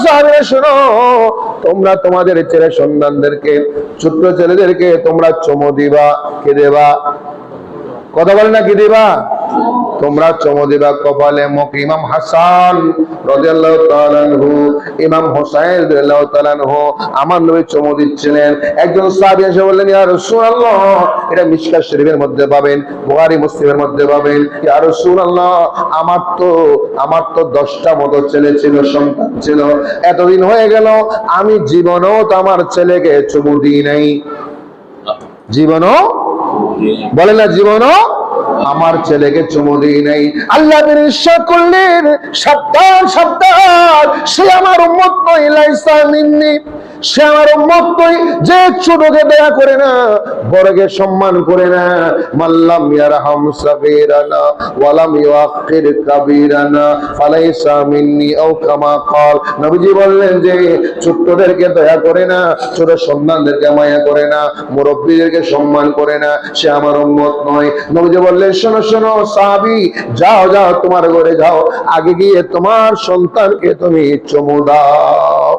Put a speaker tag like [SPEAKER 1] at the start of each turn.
[SPEAKER 1] সাহাবীরা শোনো, তোমরা তোমাদের ছেলে সন্তানদেরকে, ছোট্ট ছেলেদেরকে তোমরা চুমু দিবা। কি দেবা? কথা বলে না, কি দিবা? তোমরা চুমু দিবা কপালে মুখ। ইমাম হাসান রাদিয়াল্লাহু তাআলা আনহু, ইমাম হুসাইন রাদিয়াল্লাহু তাআলা আনহু আমার নবী চুমু দিচ্ছিলেন। একজন সাহাবী এসে বললেন, ইয়া রাসূলুল্লাহ, এটা মিশকাত শরীফের মধ্যে পাবেন, বুখারী মুসলিমের মধ্যে পাবেন। ইয়া রাসূলুল্লাহ, আমার তো 10টা মতো ছেলে ছিল, সন্তান ছিল, এতদিন হয়ে গেল আমি জীবনেও তো আমার ছেলেকে চুমু দিই নাই। জীবনও বলে না, জীবনও আমার ছেলেকে চুমু দিই নাই। আল্লাহ ইরশাদ করলেন, সাবধান সাবধান, সে আমার উম্মত নয়, লাইসা মিন্নি, সে আমার উম্মত নয় যে ছোটকে দয়া করে না, বড়কে সম্মান করে না। মাল্লাম ইয়ারহাম সাগীরানা ওয়া লাম ইউআক্কির কাবীরানা ফালাইসা মিন্নি, আও কামা ক্বাল। নবীজি বললেন যে ছোটদেরকে দয়া করে না, ছোট সন্তানদেরকে মায়া করে না, মুরব্বিদেরকে সম্মান করে না, সে আমার উম্মত নয়। নবীজি বললেন, শোনো শোনো সাহাবী, যাও যাও তোমার ঘরে যাও, আগে গিয়ে তোমার সন্তানকে তুমি চুমু দাও।